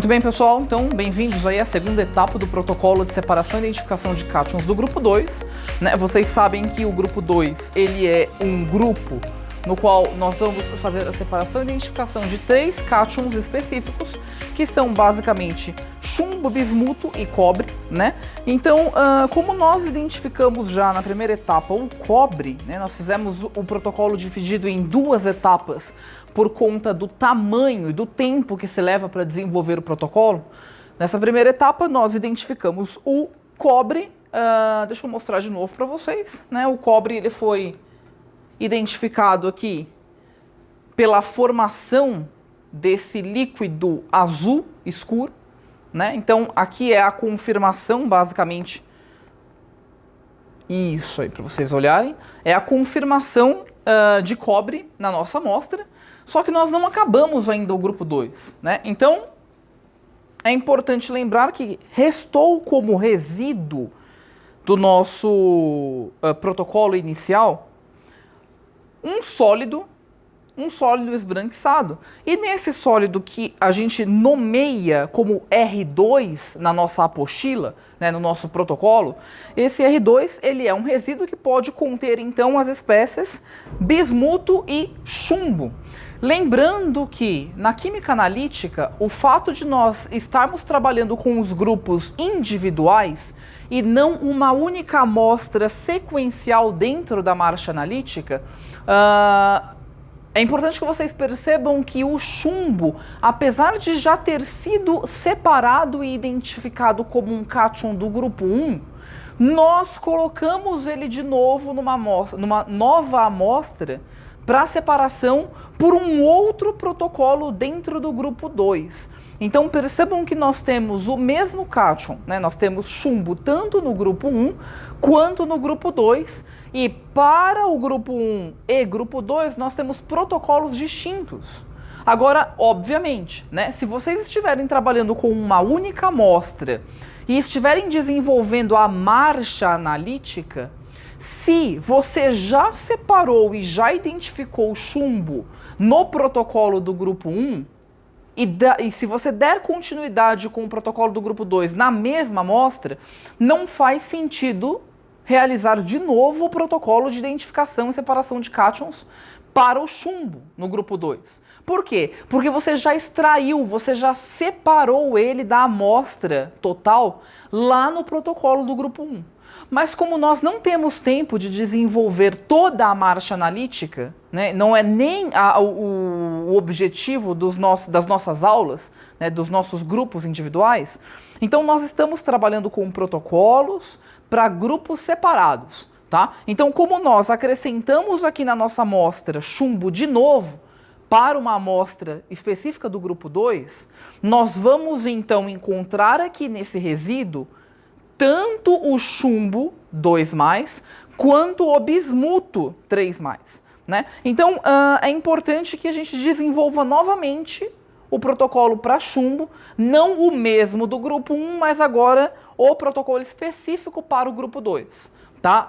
Muito bem, pessoal, então bem-vindos aí à segunda etapa do protocolo de separação e identificação de cátions do grupo 2. Vocês sabem que o grupo 2 ele é um grupo no qual nós vamos fazer a separação e identificação de 3 cátions específicos, que são basicamente chumbo, bismuto e cobre, né? Então, como nós identificamos já na primeira etapa o cobre, né, nós fizemos o protocolo dividido em 2 etapas por conta do tamanho e do tempo que se leva para desenvolver o protocolo. Nessa primeira etapa, nós identificamos o cobre. Deixa eu mostrar de novo para vocês, né? O cobre ele foi identificado aqui pela formação desse líquido azul escuro, né? Então aqui é a confirmação, basicamente, isso aí para vocês olharem, é a confirmação de cobre na nossa amostra, só que nós não acabamos ainda o grupo 2, né? Então é importante lembrar que restou como resíduo do nosso protocolo inicial um sólido esbranquiçado. E nesse sólido que a gente nomeia como R2 na nossa apostila, né, no nosso protocolo, esse R2 ele é um resíduo que pode conter então as espécies bismuto e chumbo. Lembrando que na química analítica, o fato de nós estarmos trabalhando com os grupos individuais e não uma única amostra sequencial dentro da marcha analítica, é importante que vocês percebam que o chumbo, apesar de já ter sido separado e identificado como um cátion do grupo 1, nós colocamos ele de novo numa nova amostra para separação por um outro protocolo dentro do grupo 2. Então percebam que nós temos o mesmo cátion, né? Nós temos chumbo tanto no grupo 1 quanto no grupo 2, e para o grupo 1 e grupo 2 nós temos protocolos distintos. Agora, obviamente, né, se vocês estiverem trabalhando com uma única amostra e estiverem desenvolvendo a marcha analítica, se você já separou e já identificou o chumbo no protocolo do grupo 1, e se você der continuidade com o protocolo do grupo 2 na mesma amostra, não faz sentido realizar de novo o protocolo de identificação e separação de cátions para o chumbo no grupo 2. Por quê? Porque você já extraiu, você já separou ele da amostra total lá no protocolo do grupo 1. Mas como nós não temos tempo de desenvolver toda a marcha analítica, né, não é nem o objetivo das nossas aulas, né, dos nossos grupos individuais, então nós estamos trabalhando com protocolos para grupos separados, tá? Então, como nós acrescentamos aqui na nossa amostra chumbo de novo para uma amostra específica do grupo 2, nós vamos então encontrar aqui nesse resíduo tanto o chumbo 2+, quanto o bismuto 3+, né? Então, é importante que a gente desenvolva novamente o protocolo para chumbo, não o mesmo do grupo 1, mas agora o protocolo específico para o grupo 2, tá?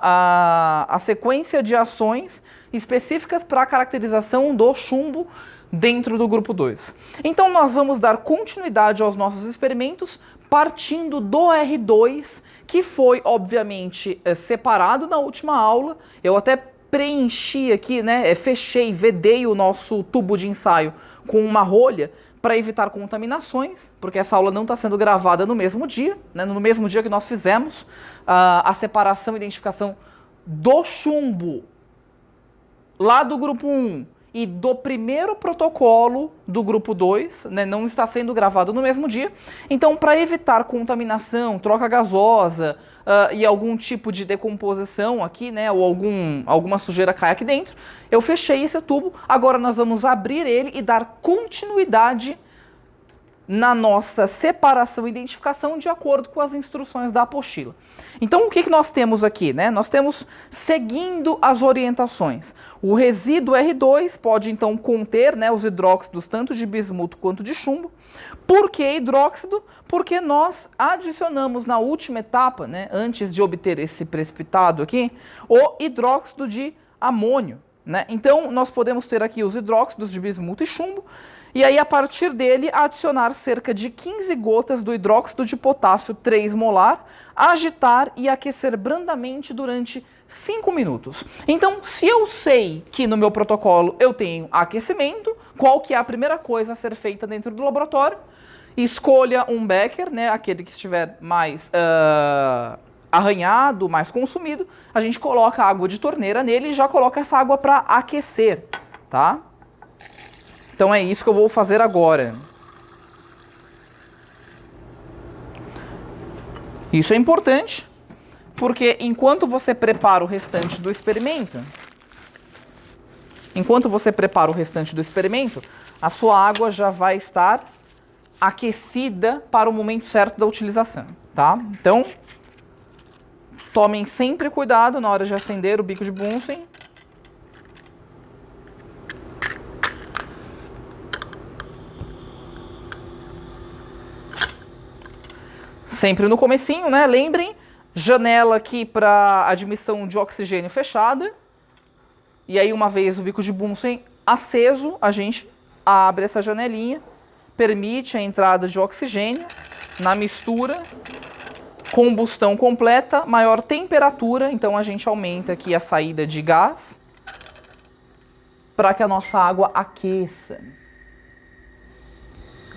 A sequência de ações específicas para a caracterização do chumbo dentro do grupo 2. Então, nós vamos dar continuidade aos nossos experimentos partindo do R2, que foi, obviamente, separado na última aula. Eu até preenchi aqui, né, fechei, vedei o nosso tubo de ensaio com uma rolha para evitar contaminações, porque essa aula não está sendo gravada no mesmo dia, né, no mesmo dia que nós fizemos a separação e identificação do chumbo lá do grupo 1 e do primeiro protocolo do grupo 2, né, não está sendo gravado no mesmo dia. Então, para evitar contaminação, troca gasosa e algum tipo de decomposição aqui, né, ou alguma sujeira cai aqui dentro, eu fechei esse tubo. Agora nós vamos abrir ele e dar continuidade na nossa separação e identificação de acordo com as instruções da apostila. Então, o que nós temos aqui, né? Nós temos, seguindo as orientações, o resíduo R2 pode, então, conter, né, os hidróxidos tanto de bismuto quanto de chumbo. Por que hidróxido? Porque nós adicionamos na última etapa, né, antes de obter esse precipitado aqui, o hidróxido de amônio, né? Então, nós podemos ter aqui os hidróxidos de bismuto e chumbo. E aí, a partir dele, adicionar cerca de 15 gotas do hidróxido de potássio 3 molar, agitar e aquecer brandamente durante 5 minutos. Então, se eu sei que no meu protocolo eu tenho aquecimento, qual que é a primeira coisa a ser feita dentro do laboratório? Escolha um becker, né, aquele que estiver mais arranhado, mais consumido. A gente coloca água de torneira nele e já coloca essa água para aquecer, tá? Então é isso que eu vou fazer agora. Isso é importante, porque enquanto você prepara o restante do experimento, a sua água já vai estar aquecida para o momento certo da utilização, tá? Então, tomem sempre cuidado na hora de acender o bico de Bunsen. Sempre no comecinho, né? Lembrem, janela aqui para admissão de oxigênio fechada. E aí, uma vez o bico de Bunsen aceso, a gente abre essa janelinha, permite a entrada de oxigênio na mistura, combustão completa, maior temperatura, então a gente aumenta aqui a saída de gás para que a nossa água aqueça.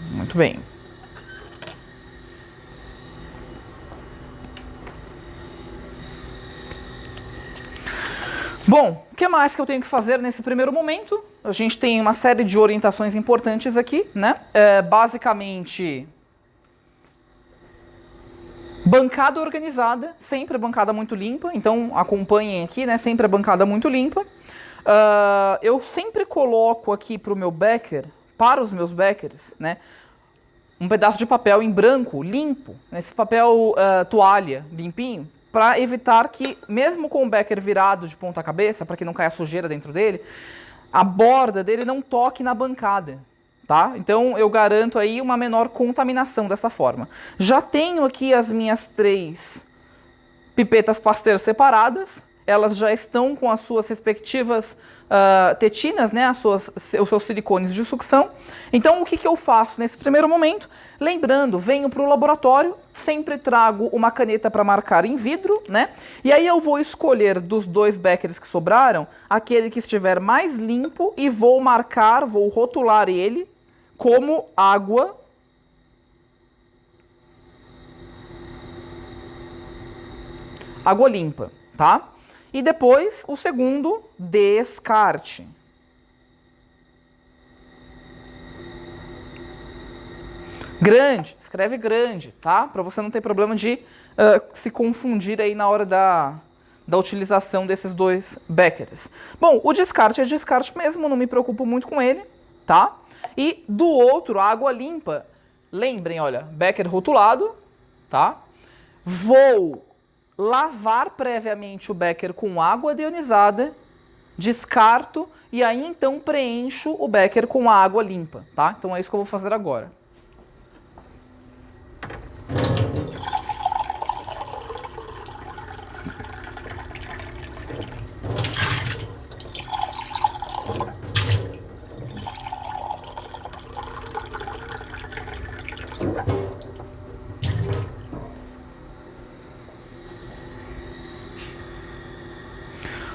Muito bem. Bom, o que mais que eu tenho que fazer nesse primeiro momento? A gente tem uma série de orientações importantes aqui, né? Basicamente, bancada organizada, sempre a bancada muito limpa, então acompanhem aqui, né? Sempre a bancada muito limpa. Eu sempre coloco aqui para os meus beckers, né? Um pedaço de papel em branco, limpo, esse papel toalha, limpinho, para evitar que, mesmo com o becker virado de ponta cabeça, para que não caia sujeira dentro dele, a borda dele não toque na bancada, tá? Então eu garanto aí uma menor contaminação dessa forma. Já tenho aqui as minhas 3 pipetas Pasteur separadas, elas já estão com as suas respectivas tetinas, né, os seus silicones de sucção. Então o que eu faço nesse primeiro momento? Lembrando, venho para o laboratório, sempre trago uma caneta para marcar em vidro, né? E aí eu vou escolher dos 2 beckers que sobraram, aquele que estiver mais limpo e vou rotular ele como água limpa, tá? E depois, o segundo, descarte. Grande, escreve grande, tá? Para você não ter problema de se confundir aí na hora da utilização desses 2 beckers. Bom, o descarte é descarte mesmo, não me preocupo muito com ele, tá? E do outro, a água limpa. Lembrem, olha, becker rotulado, tá? Vou lavar previamente o becker com água deionizada, descarto e aí então preencho o becker com a água limpa, tá? Então é isso que eu vou fazer agora.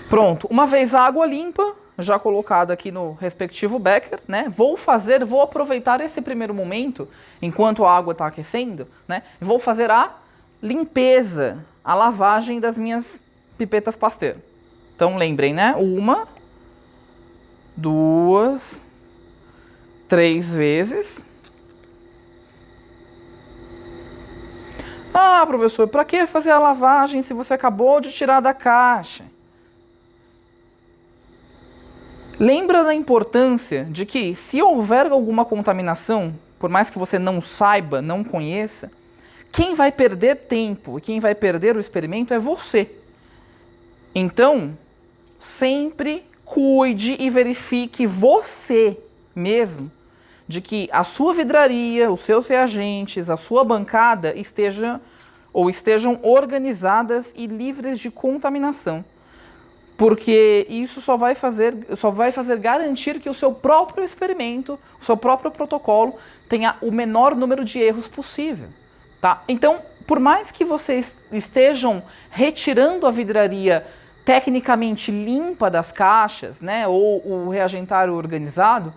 Pronto, uma vez a água limpa, já colocada aqui no respectivo becker, né? Vou aproveitar esse primeiro momento, enquanto a água está aquecendo, né? Vou fazer a limpeza, a lavagem das minhas pipetas Pasteur. Então lembrem, né? 1, 2, 3 vezes. Ah, professor, para que fazer a lavagem se você acabou de tirar da caixa? Lembra da importância de que, se houver alguma contaminação, por mais que você não saiba, não conheça, quem vai perder tempo e quem vai perder o experimento é você. Então, sempre cuide e verifique você mesmo de que a sua vidraria, os seus reagentes, a sua bancada estejam organizadas e livres de contaminação. porque isso só vai fazer garantir que o seu próprio experimento, o seu próprio protocolo tenha o menor número de erros possível, tá? Então, por mais que vocês estejam retirando a vidraria tecnicamente limpa das caixas, né, ou o reagentário organizado,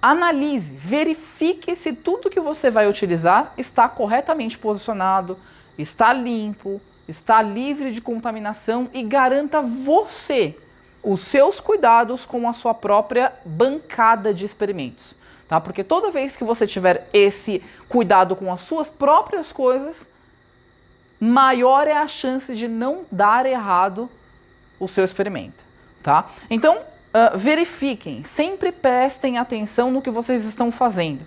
analise, verifique se tudo que você vai utilizar está corretamente posicionado, está limpo, está livre de contaminação e garanta você os seus cuidados com a sua própria bancada de experimentos, tá? Porque toda vez que você tiver esse cuidado com as suas próprias coisas, maior é a chance de não dar errado o seu experimento, tá? Então, verifiquem, sempre prestem atenção no que vocês estão fazendo.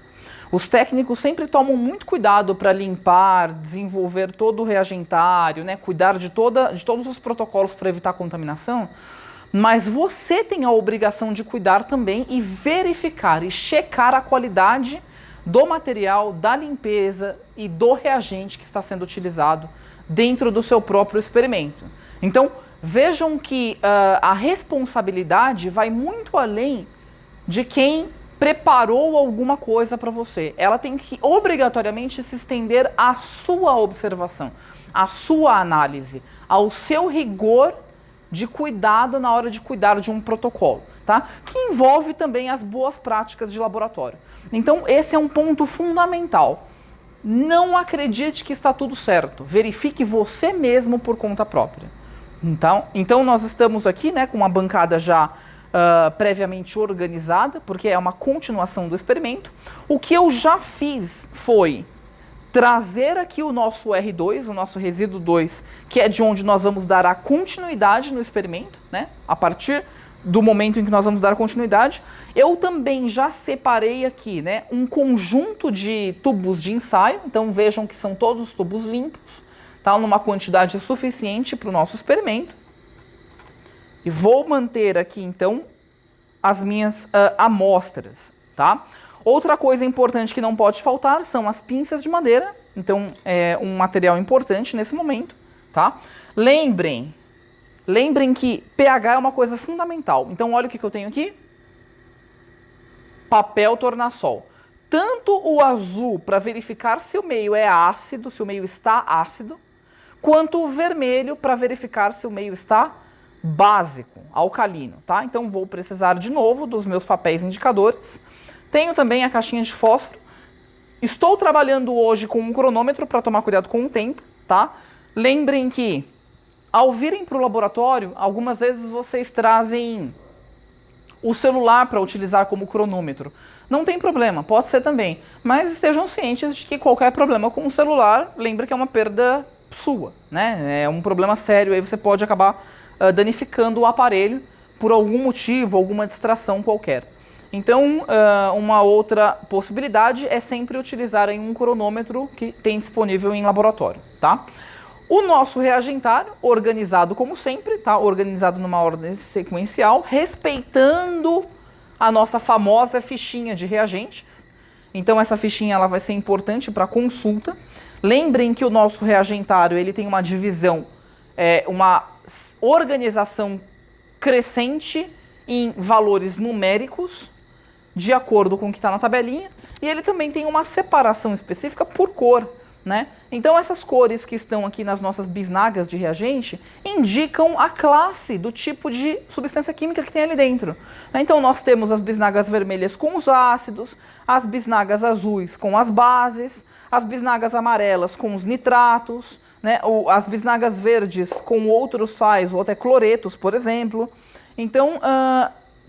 Os técnicos sempre tomam muito cuidado para limpar, desenvolver todo o reagentário, né? Cuidar de todos os protocolos para evitar contaminação, mas você tem a obrigação de cuidar também e verificar e checar a qualidade do material, da limpeza e do reagente que está sendo utilizado dentro do seu próprio experimento. Então, vejam que a responsabilidade vai muito além de quem preparou alguma coisa para você. Ela tem que obrigatoriamente se estender à sua observação, à sua análise, ao seu rigor de cuidado na hora de cuidar de um protocolo, tá? Que envolve também as boas práticas de laboratório. Então, esse é um ponto fundamental. Não acredite que está tudo certo. Verifique você mesmo por conta própria. Então nós estamos aqui, né, com uma bancada já previamente organizada, porque é uma continuação do experimento. O que eu já fiz foi trazer aqui o nosso R2, o nosso resíduo 2, que é de onde nós vamos dar a continuidade no experimento, né? A partir do momento em que nós vamos dar continuidade, eu também já separei aqui, né, um conjunto de tubos de ensaio. Então vejam que são todos tubos limpos, tá, numa quantidade suficiente para o nosso experimento. E vou manter aqui, então, as minhas amostras, tá? Outra coisa importante que não pode faltar são as pinças de madeira. Então, é um material importante nesse momento, tá? Lembrem que pH é uma coisa fundamental. Então, olha o que eu tenho aqui. Papel tornassol. Tanto o azul para verificar se o meio é ácido, se o meio está ácido, quanto o vermelho para verificar se o meio está básico, alcalino, tá? Então vou precisar de novo dos meus papéis indicadores. Tenho também a caixinha de fósforo. Estou trabalhando hoje com um cronômetro para tomar cuidado com o tempo, tá? Lembrem que ao virem para o laboratório, algumas vezes vocês trazem o celular para utilizar como cronômetro. Não tem problema, pode ser também, mas estejam cientes de que qualquer problema com o celular, lembre que é uma perda sua, né? É um problema sério, aí você pode acabar danificando o aparelho por algum motivo, alguma distração qualquer. Então, uma outra possibilidade é sempre utilizar um cronômetro que tem disponível em laboratório, tá? O nosso reagentário, organizado como sempre, tá? Organizado numa ordem sequencial, respeitando a nossa famosa fichinha de reagentes. Então, essa fichinha ela vai ser importante para consulta. Lembrem que o nosso reagentário ele tem uma divisão, uma organização crescente em valores numéricos, de acordo com o que está na tabelinha, e ele também tem uma separação específica por cor, né? Então essas cores que estão aqui nas nossas bisnagas de reagente indicam a classe do tipo de substância química que tem ali dentro. Então nós temos as bisnagas vermelhas com os ácidos, as bisnagas azuis com as bases, as bisnagas amarelas com os nitratos, né? Ou as bisnagas verdes com outros sais, ou até cloretos, por exemplo. Então,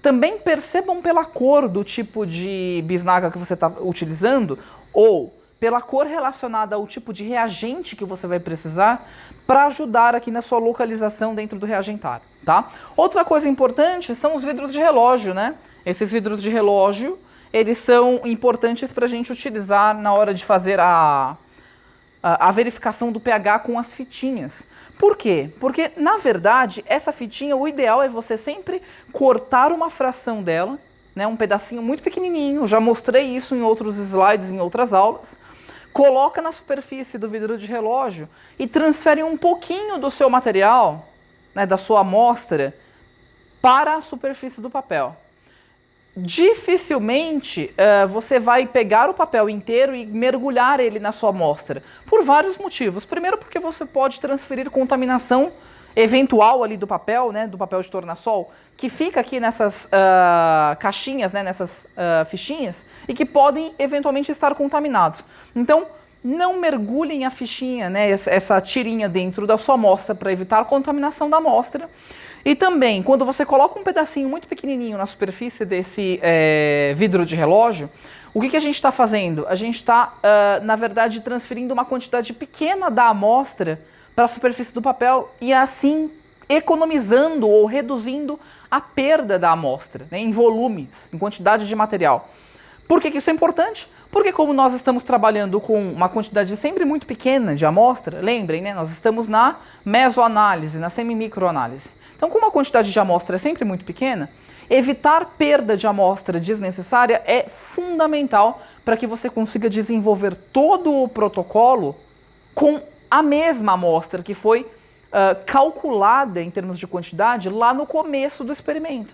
também percebam pela cor do tipo de bisnaga que você está utilizando, ou pela cor relacionada ao tipo de reagente que você vai precisar, para ajudar aqui na sua localização dentro do reagentário, tá? Outra coisa importante são os vidros de relógio, né? Esses vidros de relógio, eles são importantes para a gente utilizar na hora de fazer a verificação do pH com as fitinhas. Por quê? Porque, na verdade, essa fitinha, o ideal é você sempre cortar uma fração dela, né, um pedacinho muito pequenininho, já mostrei isso em outros slides, em outras aulas, coloca na superfície do vidro de relógio e transfere um pouquinho do seu material, né, da sua amostra, para a superfície do papel. Dificilmente você vai pegar o papel inteiro e mergulhar ele na sua amostra, por vários motivos. Primeiro, porque você pode transferir contaminação eventual ali do papel, né, do papel de tornassol, que fica aqui nessas caixinhas, né, nessas fichinhas, e que podem eventualmente estar contaminados. Então, não mergulhem a fichinha, né, essa tirinha dentro da sua amostra para evitar a contaminação da amostra. E também, quando você coloca um pedacinho muito pequenininho na superfície desse vidro de relógio, o que a gente está fazendo? A gente está, na verdade, transferindo uma quantidade pequena da amostra para a superfície do papel e assim economizando ou reduzindo a perda da amostra, né, em volumes, em quantidade de material. Por que isso é importante? Porque como nós estamos trabalhando com uma quantidade sempre muito pequena de amostra, lembrem, né, nós estamos na mesoanálise, na semimicroanálise. Então, como a quantidade de amostra é sempre muito pequena, evitar perda de amostra desnecessária é fundamental para que você consiga desenvolver todo o protocolo com a mesma amostra que foi calculada em termos de quantidade lá no começo do experimento.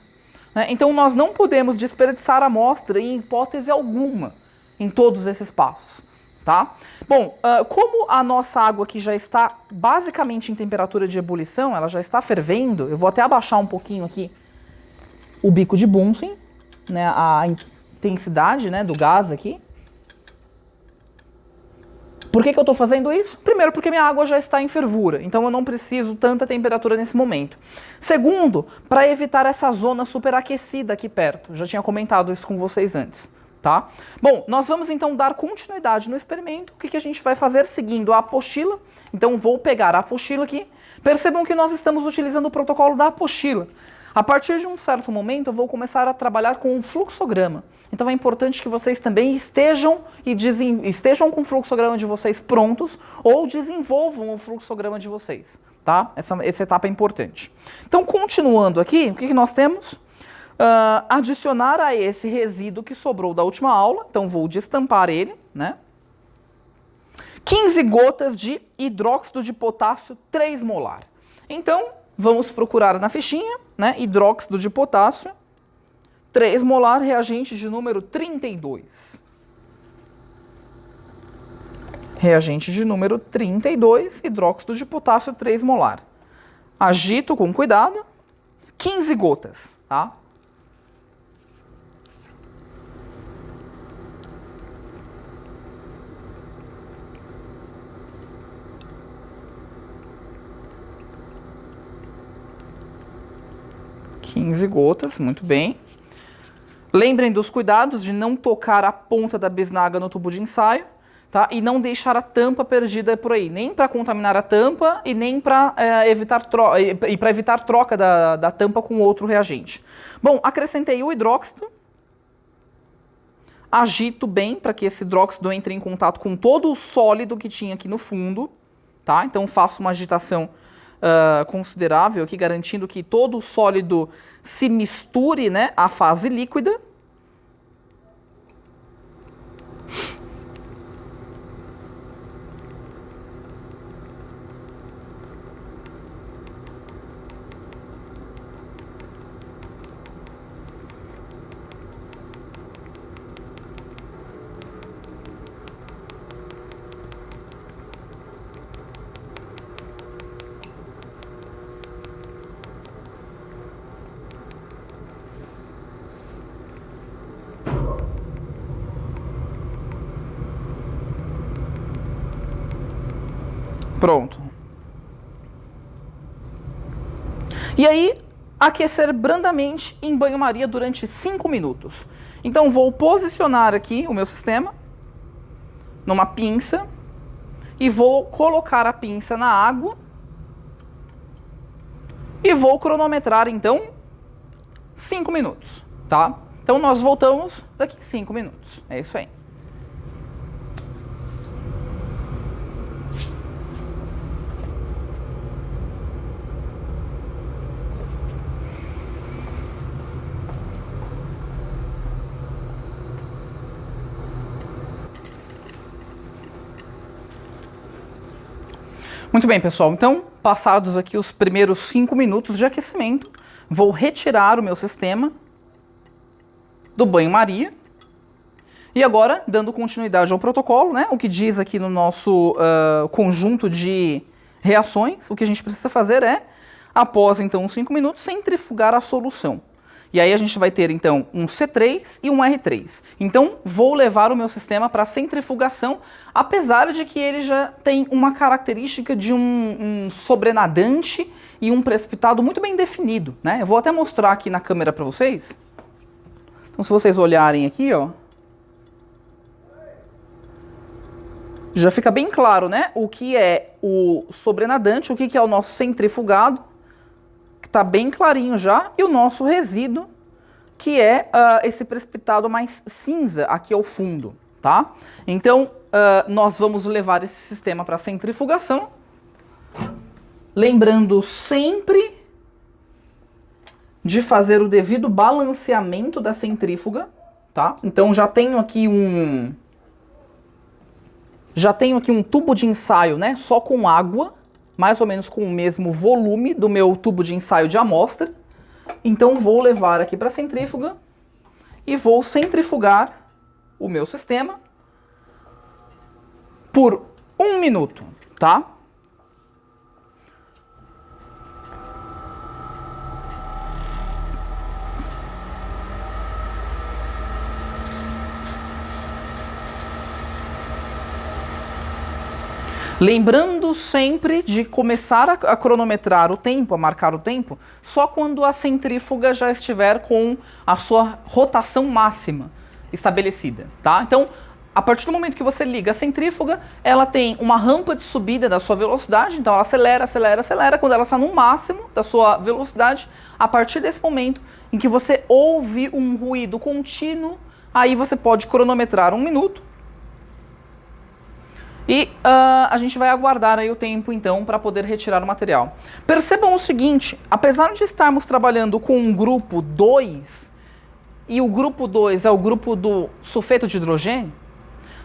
Né? Então, nós não podemos desperdiçar a amostra em hipótese alguma em todos esses passos. Tá? Bom, como a nossa água aqui já está basicamente em temperatura de ebulição, ela já está fervendo, eu vou até abaixar um pouquinho aqui o bico de Bunsen, né, a intensidade, né, do gás aqui. Por que eu estou fazendo isso? Primeiro, porque minha água já está em fervura, então eu não preciso tanta temperatura nesse momento. Segundo, para evitar essa zona superaquecida aqui perto, já tinha comentado isso com vocês antes. Tá? Bom, nós vamos então dar continuidade no experimento. O que a gente vai fazer seguindo a apostila? Então vou pegar a apostila aqui. Percebam que nós estamos utilizando o protocolo da apostila. A partir de um certo momento eu vou começar a trabalhar com um fluxograma. Então é importante que vocês também estejam com o fluxograma de vocês prontos ou desenvolvam o fluxograma de vocês. Tá? Essa etapa é importante. Então continuando aqui, o que nós temos? Adicionar a esse resíduo que sobrou da última aula, então vou destampar ele, né? 15 gotas de hidróxido de potássio 3 molar. Então, vamos procurar na fichinha, né? Hidróxido de potássio 3 molar, reagente de número 32. Reagente de número 32, hidróxido de potássio 3 molar. Agito com cuidado, 15 gotas, tá? Gotas, muito bem. Lembrem dos cuidados de não tocar a ponta da bisnaga no tubo de ensaio, tá? E não deixar a tampa perdida por aí, nem para contaminar a tampa e nem para evitar troca da tampa com outro reagente. Bom, acrescentei o hidróxido, agito bem para que esse hidróxido entre em contato com todo o sólido que tinha aqui no fundo, tá? Então faço uma agitação considerável aqui, garantindo que todo o sólido se misture, né, à fase líquida. Pronto. E aí, aquecer brandamente em banho-maria durante 5 minutos. Então, vou posicionar aqui o meu sistema numa pinça e vou colocar a pinça na água e vou cronometrar, então, 5 minutos, tá? Então, nós voltamos daqui 5 minutos. É isso aí. Muito bem, pessoal. Então, passados aqui os primeiros 5 minutos de aquecimento, Vou retirar o meu sistema do banho-maria. E agora, dando continuidade ao protocolo, né, o que diz aqui no nosso conjunto de reações, o que a gente precisa fazer é, após então uns 5 minutos, centrifugar a solução. E aí a gente vai ter então um C3 e um R3. Então vou levar o meu sistema para centrifugação, apesar de que ele já tem uma característica de um sobrenadante e um precipitado muito bem definido, né? Eu vou até mostrar aqui na câmera para vocês. Então se vocês olharem aqui, ó, já fica bem claro, né? O que é o sobrenadante, o que é o nosso centrifugado, que está bem clarinho já, e o nosso resíduo, que é esse precipitado mais cinza aqui ao fundo, tá? Então, nós vamos levar esse sistema para centrifugação, lembrando sempre de fazer o devido balanceamento da centrífuga, tá? Então, já tenho aqui um tubo de ensaio, né, só com água, mais ou menos com o mesmo volume do meu tubo de ensaio de amostra. Então vou levar aqui para a centrífuga e vou centrifugar o meu sistema por 1 minuto, tá? Lembrando sempre de começar a cronometrar o tempo, a marcar o tempo, só quando a centrífuga já estiver com a sua rotação máxima estabelecida, tá? Então, a partir do momento que você liga a centrífuga, ela tem uma rampa de subida da sua velocidade, então ela acelera, acelera, acelera. Quando ela está no máximo da sua velocidade, a partir desse momento em que você ouve um ruído contínuo, aí você pode cronometrar 1 minuto. E a gente vai aguardar aí o tempo, então, para poder retirar o material. Percebam o seguinte, apesar de estarmos trabalhando com um grupo 2, e o grupo 2 é o grupo do sulfeto de hidrogênio,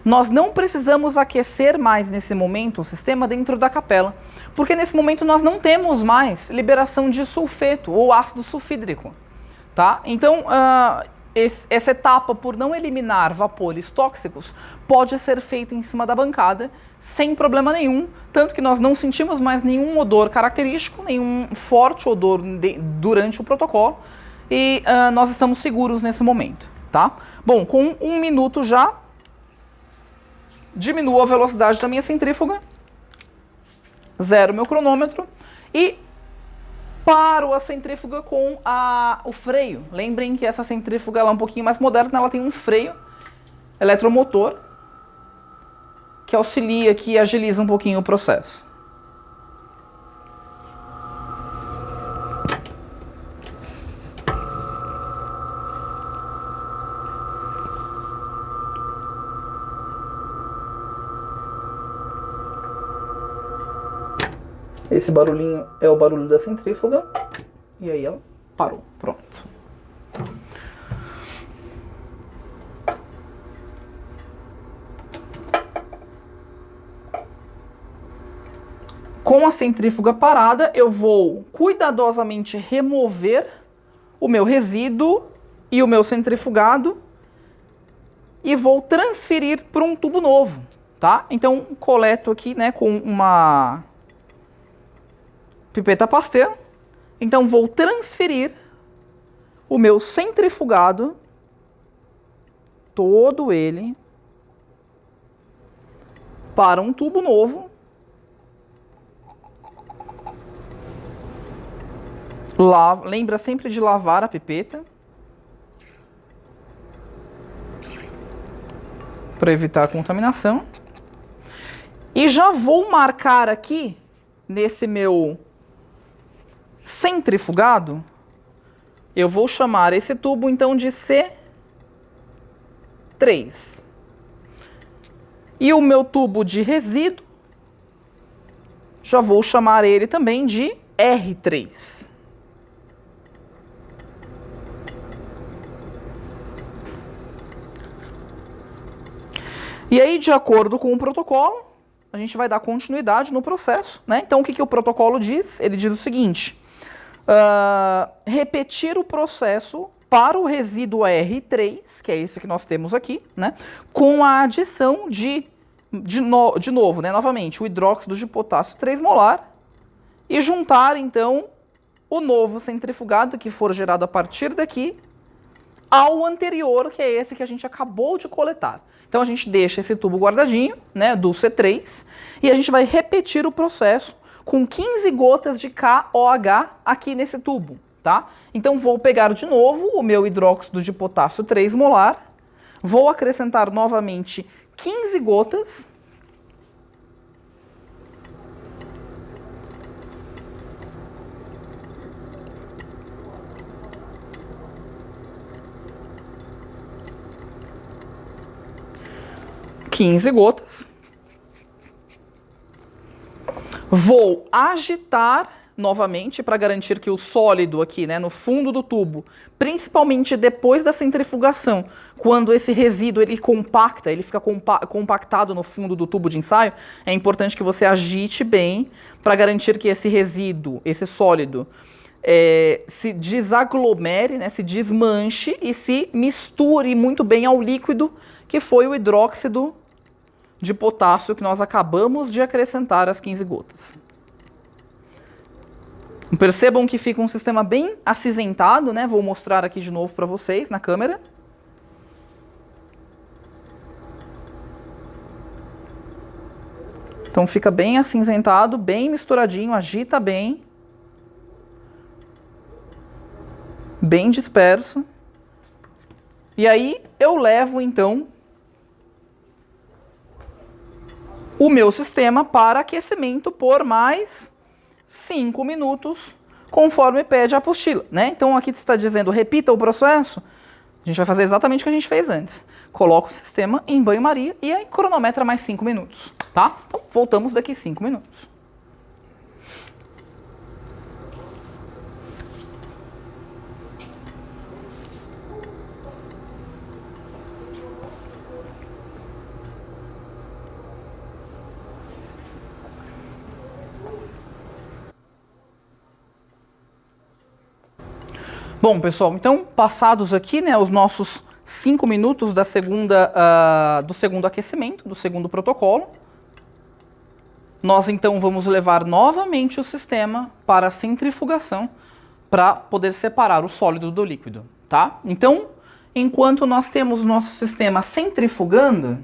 nós não precisamos aquecer mais nesse momento o sistema dentro da capela, porque nesse momento nós não temos mais liberação de sulfeto ou ácido sulfídrico, tá? Então, essa etapa, por não eliminar vapores tóxicos, pode ser feita em cima da bancada, sem problema nenhum, tanto que nós não sentimos mais nenhum odor característico, nenhum forte odor durante o protocolo, e nós estamos seguros nesse momento, tá? Bom, com 1 minuto já, diminuo a velocidade da minha centrífuga, zero meu cronômetro, e paro a centrífuga com o freio. Lembrem que essa centrífuga ela é um pouquinho mais moderna, ela tem um freio eletromotor que auxilia aqui e agiliza um pouquinho o processo. Esse barulhinho é o barulho da centrífuga. E aí ela parou. Pronto. Com a centrífuga parada, eu vou cuidadosamente remover o meu resíduo e o meu centrifugado e vou transferir para um tubo novo, tá? Então, coleto aqui, né, com uma pipeta Pasteur. Então vou transferir o meu centrifugado, todo ele, para um tubo novo. Lembra sempre de lavar a pipeta, para evitar a contaminação. E já vou marcar aqui, nesse meu centrifugado, eu vou chamar esse tubo então de C3. E o meu tubo de resíduo, já vou chamar ele também de R3. E aí, de acordo com o protocolo, a gente vai dar continuidade no processo, né? Então, o que o protocolo diz? Ele diz o seguinte: repetir o processo para o resíduo R3, que é esse que nós temos aqui, né, com a adição de novo, né, novamente, o hidróxido de potássio 3 molar e juntar, então, o novo centrifugado que for gerado a partir daqui ao anterior, que é esse que a gente acabou de coletar. Então a gente deixa esse tubo guardadinho, né, do C3, e a gente vai repetir o processo com 15 gotas de KOH aqui nesse tubo, tá? Então vou pegar de novo o meu hidróxido de potássio 3 molar, vou acrescentar novamente 15 gotas. Vou agitar novamente para garantir que o sólido aqui, né, no fundo do tubo, principalmente depois da centrifugação, quando esse resíduo ele compacta, ele fica compactado no fundo do tubo de ensaio, é importante que você agite bem para garantir que esse resíduo, esse sólido, se desaglomere, né, se desmanche e se misture muito bem ao líquido que foi o hidróxido de potássio que nós acabamos de acrescentar as 15 gotas. Percebam que fica um sistema bem acinzentado, né? Vou mostrar aqui de novo para vocês na câmera. Então fica bem acinzentado, bem misturadinho, agita bem. Bem disperso. E aí eu levo então o meu sistema para aquecimento por mais 5 minutos, conforme pede a apostila, né? Então aqui está dizendo repita o processo. A gente vai fazer exatamente o que a gente fez antes. Coloca o sistema em banho-maria e aí cronometra mais 5 minutos, tá? Então voltamos daqui 5 minutos. Bom, pessoal, então passados aqui, né, os nossos 5 minutos da do segundo aquecimento, do segundo protocolo, nós então vamos levar novamente o sistema para a centrifugação para poder separar o sólido do líquido, tá? Então, enquanto nós temos o nosso sistema centrifugando,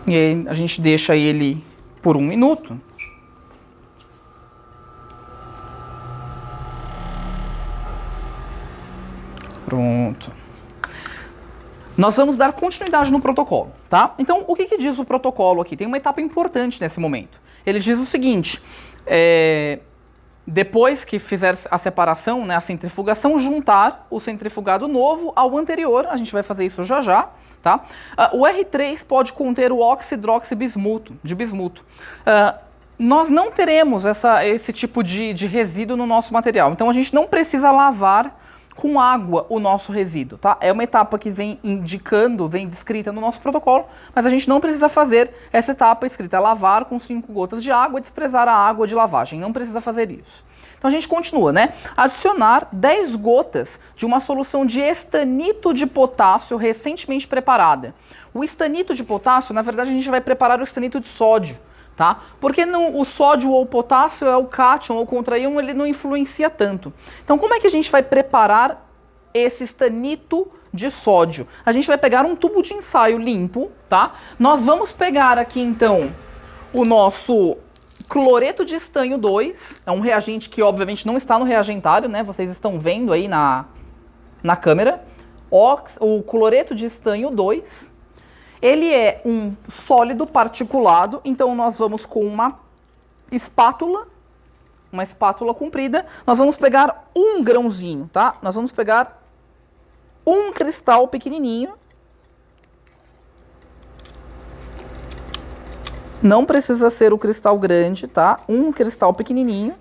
e aí a gente deixa ele por 1 minuto. Pronto. Nós vamos dar continuidade no protocolo, tá? Então, o que diz o protocolo aqui? Tem uma etapa importante nesse momento. Ele diz o seguinte, depois que fizer a separação, né, a centrifugação, juntar o centrifugado novo ao anterior, a gente vai fazer isso já já, tá? O R3 pode conter o oxidroxibismuto, de bismuto. Nós não teremos esse tipo de resíduo no nosso material, então a gente não precisa lavar com água o nosso resíduo, tá? É uma etapa que vem indicando, vem descrita no nosso protocolo, mas a gente não precisa fazer essa etapa escrita lavar com 5 gotas de água e desprezar a água de lavagem, não precisa fazer isso. Então a gente continua, né? Adicionar 10 gotas de uma solução de estanito de potássio recentemente preparada. O estanito de potássio, na verdade, a gente vai preparar o estanito de sódio, tá? Porque o sódio ou o potássio é o cátion ou o contraíon, ele não influencia tanto. Então como é que a gente vai preparar esse estanito de sódio? A gente vai pegar um tubo de ensaio limpo, tá? Nós vamos pegar aqui então o nosso cloreto de estanho 2, é um reagente que obviamente não está no reagentário, né? Vocês estão vendo aí na câmera. O cloreto de estanho 2. Ele é um sólido particulado, então nós vamos com uma espátula comprida, nós vamos pegar um grãozinho, tá? Nós vamos pegar um cristal pequenininho. Não precisa ser o cristal grande, tá? Um cristal pequenininho.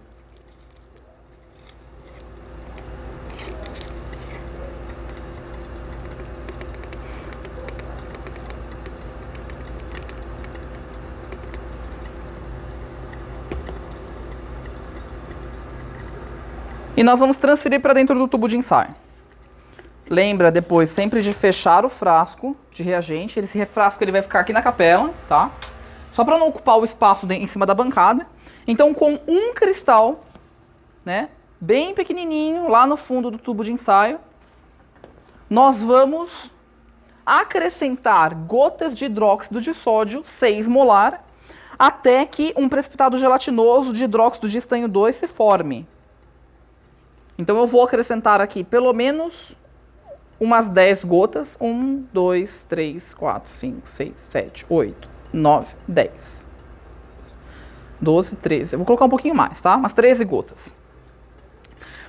E nós vamos transferir para dentro do tubo de ensaio. Lembra depois sempre de fechar o frasco de reagente. Esse frasco ele vai ficar aqui na capela, tá? Só para não ocupar o espaço em cima da bancada. Então, com um cristal, né, bem pequenininho, lá no fundo do tubo de ensaio, nós vamos acrescentar gotas de hidróxido de sódio, 6 molar, até que um precipitado gelatinoso de hidróxido de estanho 2 se forme. Então eu vou acrescentar aqui pelo menos umas 10 gotas. 1, 2, 3, 4, 5, 6, 7, 8, 9, 10. 12, 13. Eu vou colocar um pouquinho mais, tá? Umas 13 gotas.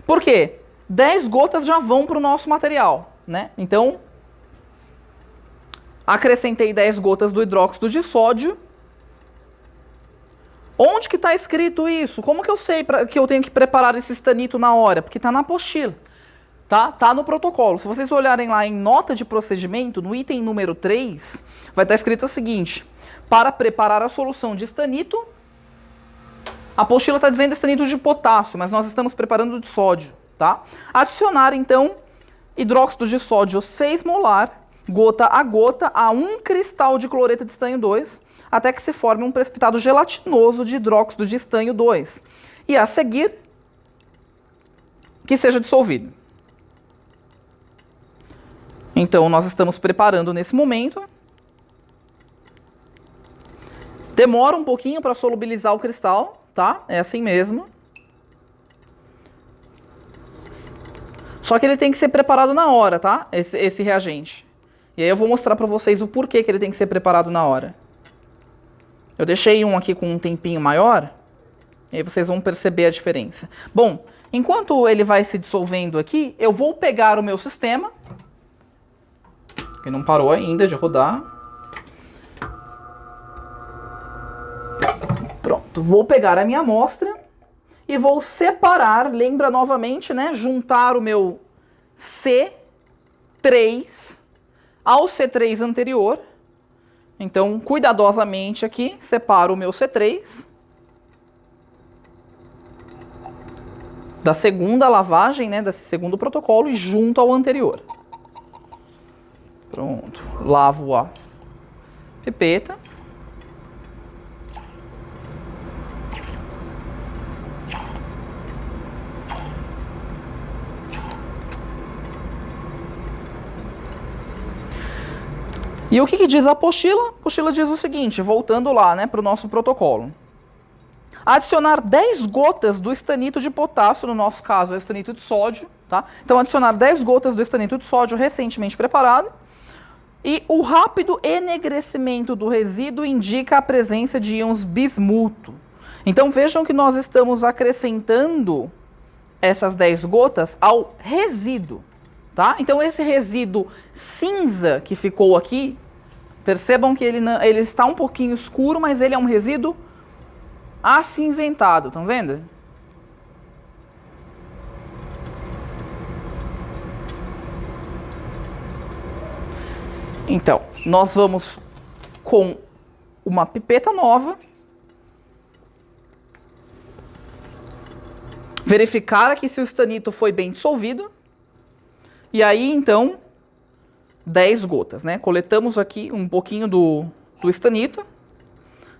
Por quê? 10 gotas já vão para o nosso material, né? Então, acrescentei 10 gotas do hidróxido de sódio. Onde que está escrito isso? Como que eu sei que eu tenho que preparar esse estanito na hora? Porque está na apostila, tá? Tá no protocolo. Se vocês olharem lá em nota de procedimento, no item número 3, vai estar escrito o seguinte: para preparar a solução de estanito, a apostila está dizendo estanito de potássio, mas nós estamos preparando de sódio, tá? Adicionar, então, hidróxido de sódio 6 molar, gota a 1 cristal de cloreto de estanho 2, até que se forme um precipitado gelatinoso de hidróxido de estanho 2. E a seguir, que seja dissolvido. Então, nós estamos preparando nesse momento. Demora um pouquinho para solubilizar o cristal, tá? É assim mesmo. Só que ele tem que ser preparado na hora, tá? Esse reagente. E aí eu vou mostrar para vocês o porquê que ele tem que ser preparado na hora. Eu deixei um aqui com um tempinho maior, e aí vocês vão perceber a diferença. Bom, enquanto ele vai se dissolvendo aqui, eu vou pegar o meu sistema, que não parou ainda de rodar. Pronto, vou pegar a minha amostra e vou separar, lembra novamente, né, juntar o meu C3 ao C3 anterior. Então, cuidadosamente aqui, separo o meu C3 da segunda lavagem, né, desse segundo protocolo, e junto ao anterior. Pronto. Lavo a pipeta. E o que diz a apostila? A apostila diz o seguinte, voltando lá, né, para o nosso protocolo. Adicionar 10 gotas do estanito de potássio, no nosso caso é o estanito de sódio, tá? Então adicionar 10 gotas do estanito de sódio recentemente preparado. E o rápido enegrecimento do resíduo indica a presença de íons bismuto. Então vejam que nós estamos acrescentando essas 10 gotas ao resíduo, tá? Então esse resíduo cinza que ficou aqui, percebam que ele está um pouquinho escuro, mas ele é um resíduo acinzentado, estão vendo? Então, nós vamos com uma pipeta nova verificar aqui se o estanito foi bem dissolvido. E aí, então, 10 gotas, né? Coletamos aqui um pouquinho do estanito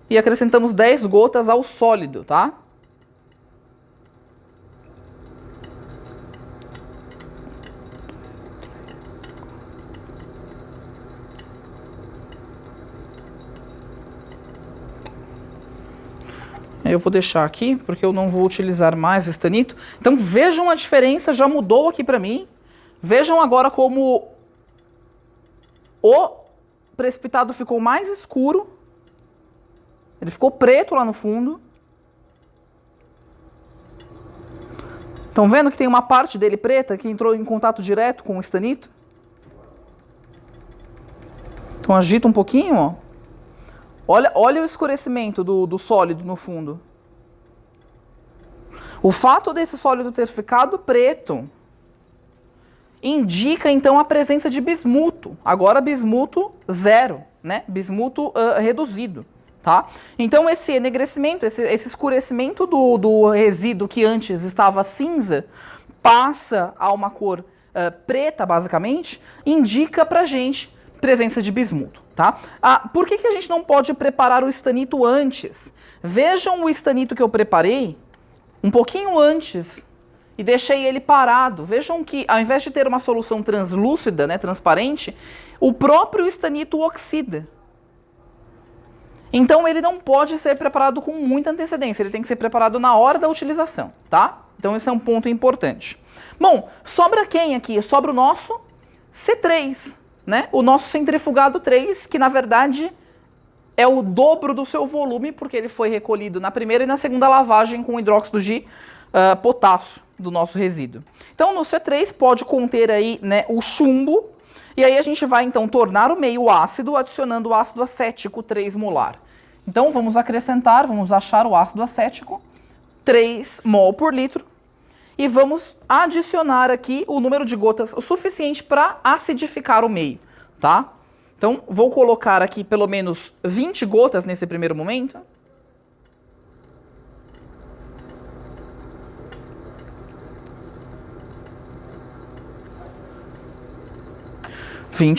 e acrescentamos 10 gotas ao sólido, tá? Eu vou deixar aqui, porque eu não vou utilizar mais o estanito. Então vejam a diferença, já mudou aqui para mim. Vejam agora como o precipitado ficou mais escuro. Ele ficou preto lá no fundo. Estão vendo que tem uma parte dele preta que entrou em contato direto com o estanito? Então agita um pouquinho, ó. Olha o escurecimento do sólido no fundo. O fato desse sólido ter ficado preto indica, então, a presença de bismuto. Agora, bismuto zero, né? Bismuto reduzido, tá? Então, esse enegrecimento, esse escurecimento do resíduo que antes estava cinza, passa a uma cor preta, basicamente, indica pra gente presença de bismuto, tá? Por que a gente não pode preparar o estanito antes? Vejam o estanito que eu preparei um pouquinho antes e deixei ele parado. Vejam que ao invés de ter uma solução translúcida, né, transparente, o próprio estanito oxida. Então ele não pode ser preparado com muita antecedência, ele tem que ser preparado na hora da utilização, tá? Então esse é um ponto importante. Bom, sobra quem aqui? Sobra o nosso C3, né? O nosso centrifugado 3, que na verdade é o dobro do seu volume, porque ele foi recolhido na primeira e na segunda lavagem com hidróxido de potássio do nosso resíduo. Então no C3 pode conter aí, né, o chumbo, e aí a gente vai então tornar o meio ácido adicionando o ácido acético 3 molar. Então vamos acrescentar, vamos achar o ácido acético 3 mol por litro e vamos adicionar aqui o número de gotas o suficiente para acidificar o meio, tá? Então vou colocar aqui pelo menos 20 gotas nesse primeiro momento.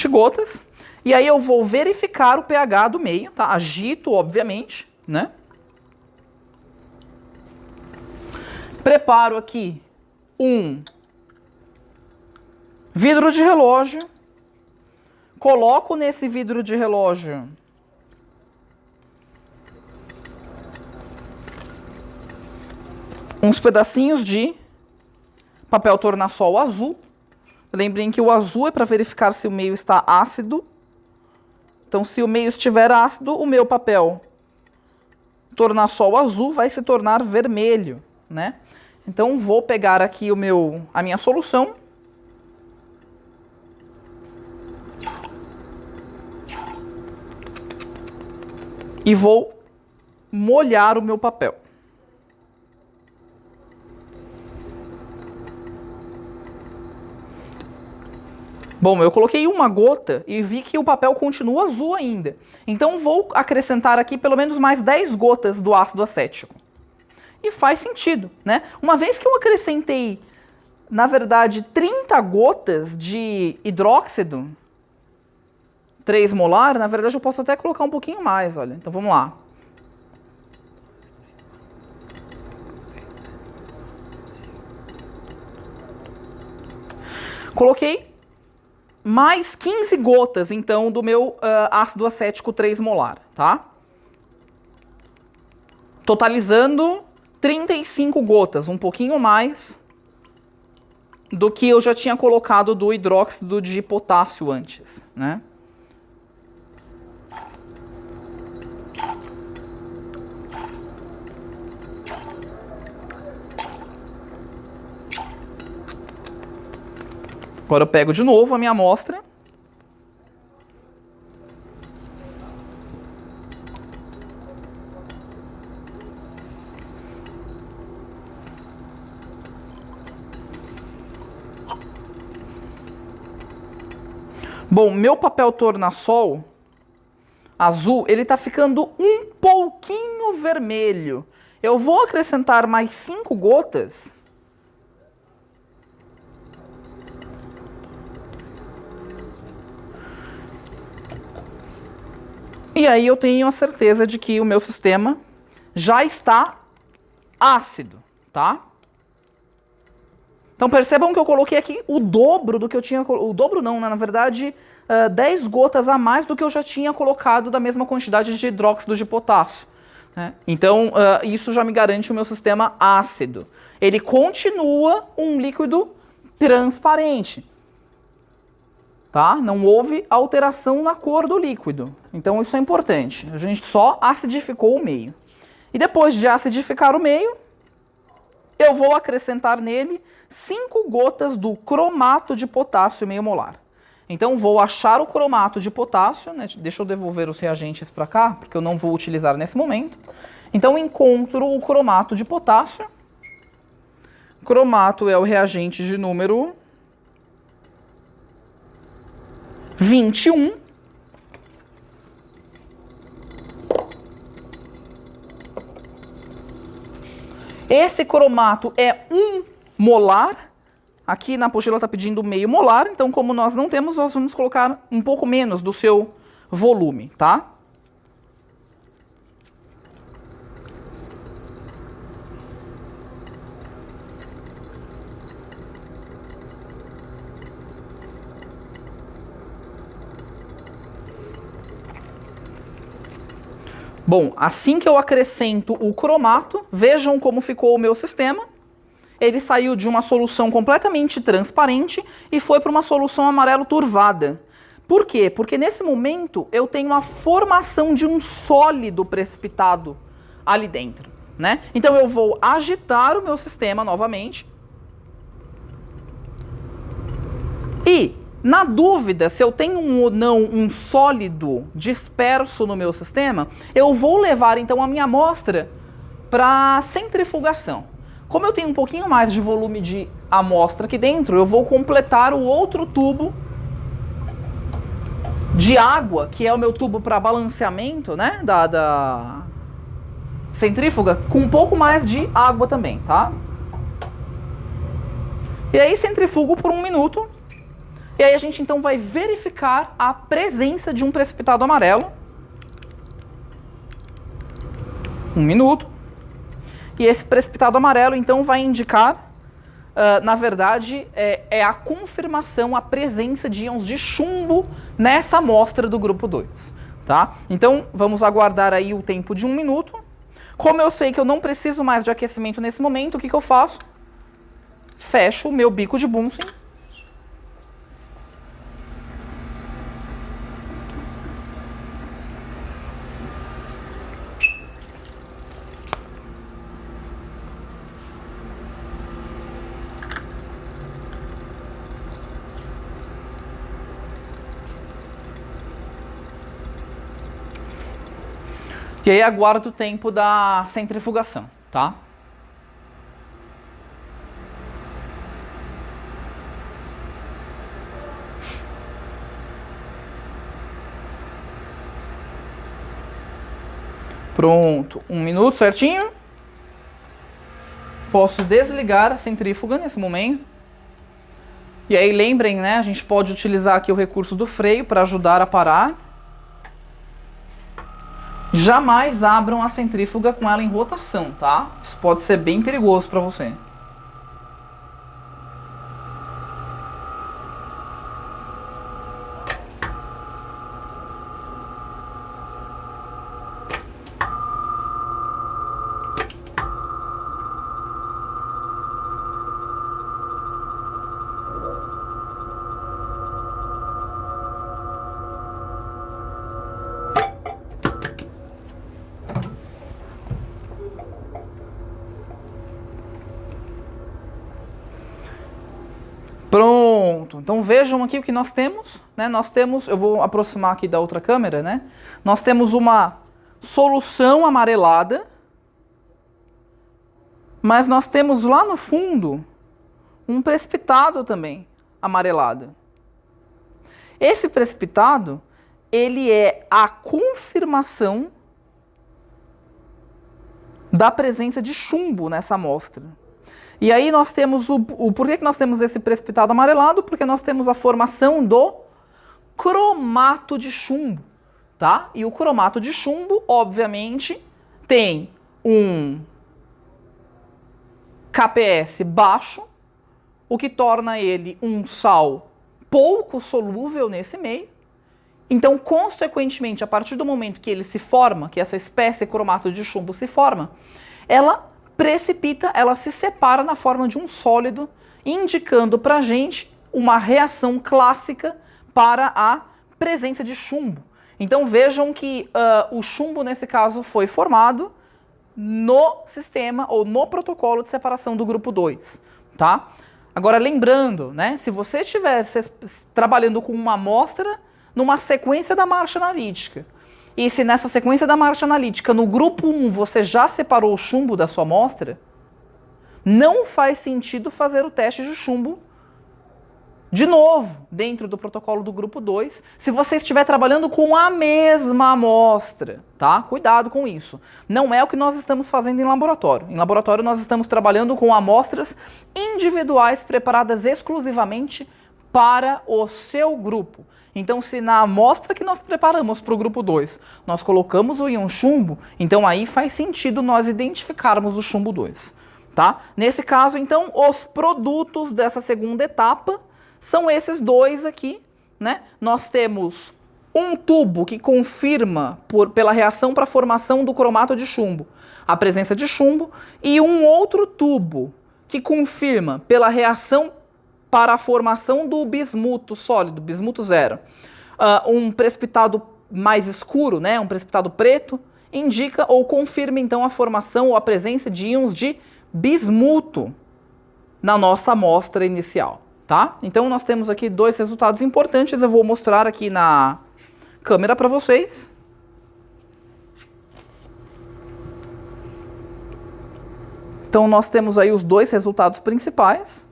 gotas. E aí eu vou verificar o pH do meio, tá? Agito, obviamente, né? Preparo aqui um vidro de relógio. Coloco nesse vidro de relógio uns pedacinhos de papel tornassol azul. Lembrem que o azul é para verificar se o meio está ácido. Então, se o meio estiver ácido, o meu papel tornassol azul vai se tornar vermelho, né? Então, vou pegar aqui a minha solução. E vou molhar o meu papel. Bom, eu coloquei uma gota e vi que o papel continua azul ainda. Então vou acrescentar aqui pelo menos mais 10 gotas do ácido acético. E faz sentido, né? Uma vez que eu acrescentei, na verdade, 30 gotas de hidróxido 3 molar, na verdade eu posso até colocar um pouquinho mais, olha. Então vamos lá. Coloquei mais 15 gotas, então, do meu ácido acético 3 molar, tá? Totalizando 35 gotas, um pouquinho mais do que eu já tinha colocado do hidróxido de potássio antes, né? Agora eu pego de novo a minha amostra. Bom, meu papel tornassol azul, ele tá ficando um pouquinho vermelho. Eu vou acrescentar mais 5 gotas. E aí eu tenho a certeza de que o meu sistema já está ácido, tá? Então percebam que eu coloquei aqui o dobro do que eu tinha... O dobro não, né? Na verdade, 10 gotas a mais do que eu já tinha colocado da mesma quantidade de hidróxido de potássio, né? Então isso já me garante o meu sistema ácido. Ele continua um líquido transparente. Tá? Não houve alteração na cor do líquido. Então isso é importante. A gente só acidificou o meio. E depois de acidificar o meio, eu vou acrescentar nele 5 gotas do cromato de potássio meio molar. Então vou achar o cromato de potássio, né? Deixa eu devolver os reagentes para cá, porque eu não vou utilizar nesse momento. Então encontro o cromato de potássio. Cromato é o reagente de número 21. Esse cromato é 1 molar, Aqui na apostila está pedindo meio molar, então como nós não temos, nós vamos colocar um pouco menos do seu volume, tá? Bom, assim que eu acrescento o cromato, vejam como ficou o meu sistema. Ele saiu de uma solução completamente transparente e foi para uma solução amarelo turvada. Por quê? Porque nesse momento eu tenho a formação de um sólido precipitado ali dentro, né? Então eu vou agitar o meu sistema novamente. E, na dúvida se eu tenho ou não um sólido disperso no meu sistema, eu vou levar então a minha amostra para centrifugação. Como eu tenho um pouquinho mais de volume de amostra aqui dentro, eu vou completar o outro tubo de água, que é o meu tubo para balanceamento, né, da centrífuga, com um pouco mais de água também, tá? E aí centrifugo por 1 minuto. E aí a gente então vai verificar a presença de um precipitado amarelo. 1 minuto. E esse precipitado amarelo então vai indicar, na verdade, é a confirmação, a presença de íons de chumbo nessa amostra do grupo 2. Tá? Então vamos aguardar aí o tempo de 1 minuto. Como eu sei que eu não preciso mais de aquecimento nesse momento, o que eu faço? Fecho o meu bico de Bunsen. E aí aguardo o tempo da centrifugação, tá? Pronto, 1 minuto certinho. Posso desligar a centrífuga nesse momento. E aí lembrem, né, a gente pode utilizar aqui o recurso do freio para ajudar a parar. Jamais abram a centrífuga com ela em rotação, tá? Isso pode ser bem perigoso para você. Pronto, então vejam aqui o que nós temos, né? Nós temos, eu vou aproximar aqui da outra câmera, né? Nós temos uma solução amarelada, mas nós temos lá no fundo um precipitado também amarelado. Esse precipitado, ele é a confirmação da presença de chumbo nessa amostra. E aí nós temos por que nós temos esse precipitado amarelado? Porque nós temos a formação do cromato de chumbo, tá? E o cromato de chumbo, obviamente, tem um KPS baixo, o que torna ele um sal pouco solúvel nesse meio. Então, consequentemente, a partir do momento que ele se forma, que essa espécie cromato de chumbo se forma, ela precipita, ela se separa na forma de um sólido, indicando para a gente uma reação clássica para a presença de chumbo. Então vejam que o chumbo, nesse caso, foi formado no sistema ou no protocolo de separação do grupo 2, tá? Agora, lembrando, né, se você estiver trabalhando com uma amostra numa sequência da marcha analítica, e se nessa sequência da marcha analítica, no grupo 1, você já separou o chumbo da sua amostra, não faz sentido fazer o teste de chumbo de novo, dentro do protocolo do grupo 2, se você estiver trabalhando com a mesma amostra, tá? Cuidado com isso. Não é o que nós estamos fazendo em laboratório. Em laboratório nós estamos trabalhando com amostras individuais preparadas exclusivamente para o seu grupo. Então, se na amostra que nós preparamos para o grupo 2, nós colocamos o íon chumbo, então aí faz sentido nós identificarmos o chumbo 2, tá? Nesse caso, então, os produtos dessa segunda etapa são esses dois aqui, né? Nós temos um tubo que confirma, pela reação para a formação do cromato de chumbo, a presença de chumbo, e um outro tubo que confirma, pela reação para a formação do bismuto sólido, bismuto zero. Um precipitado mais escuro, né? Um precipitado preto, indica ou confirma então a formação ou a presença de íons de bismuto na nossa amostra inicial. Tá? Então nós temos aqui dois resultados importantes, eu vou mostrar aqui na câmera para vocês. Então nós temos aí os dois resultados principais,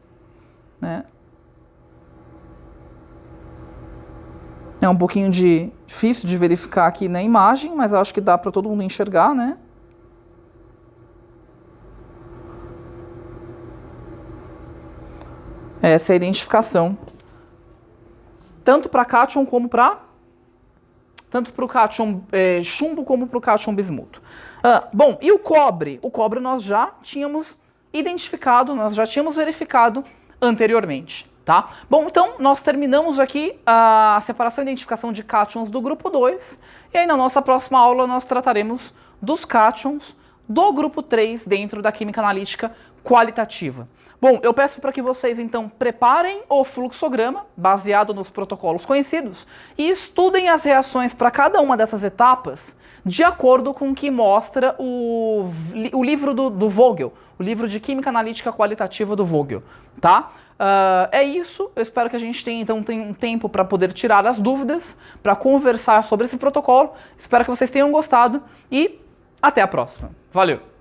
né? É um pouquinho difícil de verificar aqui na imagem, mas acho que dá para todo mundo enxergar, né? Essa é a identificação, tanto para cátion como tanto para o cátion chumbo como para o cátion bismuto. Bom, e o cobre? O cobre nós já tínhamos identificado, nós já tínhamos verificado anteriormente, tá? Bom, então nós terminamos aqui a separação e identificação de cátions do grupo 2, e aí na nossa próxima aula nós trataremos dos cátions do grupo 3 dentro da química analítica qualitativa. Bom, eu peço para que vocês, então, preparem o fluxograma, baseado nos protocolos conhecidos, e estudem as reações para cada uma dessas etapas, de acordo com o que mostra o livro do Vogel, o livro de Química Analítica Qualitativa do Vogel, tá? É isso, eu espero que a gente tenha, então, um tempo para poder tirar as dúvidas, para conversar sobre esse protocolo, espero que vocês tenham gostado, e até a próxima. Valeu!